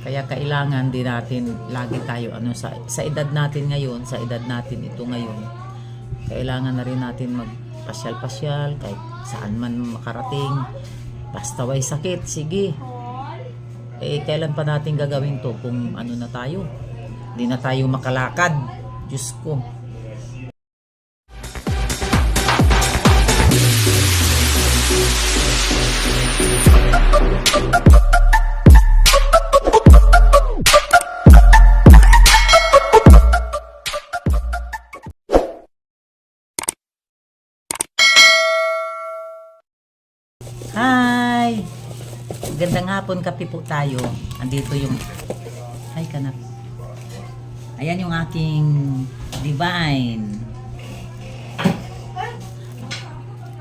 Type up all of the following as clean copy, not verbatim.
Kaya kailangan din natin lagi tayo sa edad natin ngayon, sa edad natin ito ngayon. Kailangan na rin natin magpasyal-pasyal kahit saan man makarating. Basta way sakit, sige. Kailan pa natin gagawin to kung ano na tayo? Hindi na tayo makalakad. Diyos ko. Hi! Gandang hapon, kape po tayo. Andito yung... Hi, kanap. Ayan yung aking Divine.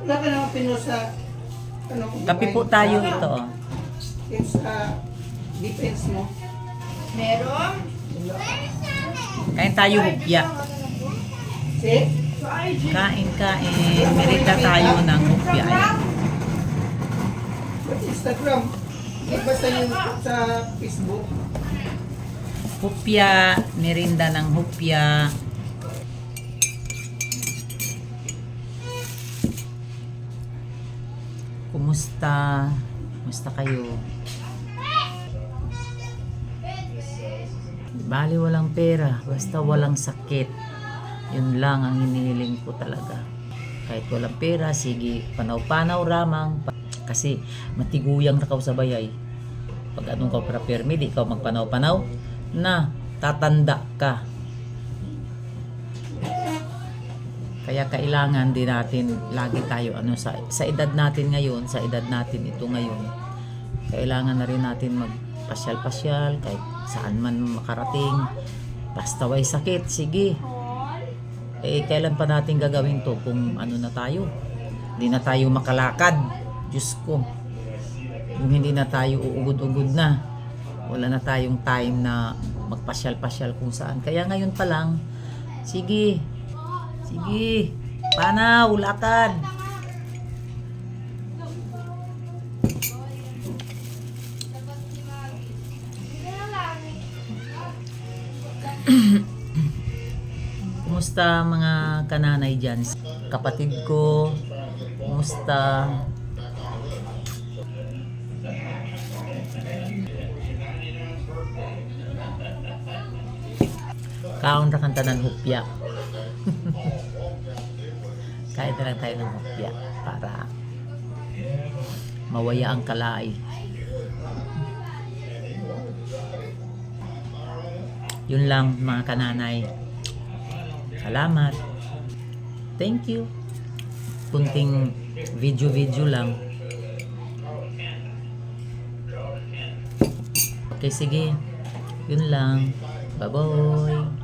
Wala ka naman pinusa. Kape po tayo ito. Yung sa defense mo. Meron? Kain tayo hupya. See? Kain. Merita tayo ng hupya. Ayan. Instagram. Basta yung sa Facebook. Hupya, merinda ng hupya. Kumusta? Kumusta kayo? Bali walang pera, basta walang sakit. Yun lang ang hinihiling ko talaga. Kahit walang pera, sige, panaw-panaw ramang. Kasi matiguyang na sa bayay. Pag anong ka pra-permi, di ikaw magpanaw-panaw na tatanda ka. Kaya kailangan din natin lagi tayo sa edad natin ngayon, sa edad natin ito ngayon. Kailangan na rin natin magpasyal-pasyal kahit saan man makarating. Basta way sakit, sige. Kailan pa natin gagawin to kung ano na tayo? Hindi na tayo makalakad. Diyos ko. Kung hindi na tayo uugod-ugod na. Wala na tayong time na magpasyal-pasyal kung saan. Kaya ngayon pa lang, sige. Sige. Panaw, lakad. Kumusta mga kananay dyan? Kapatid ko, kumusta? Kaon ra kanta ng hupya. Kain na lang tayo ng hupya para mawaya ang kalay. Yun lang mga kananay. Salamat. Thank you. Kunting video lang. Okay, sige. Yun lang. Bye-bye.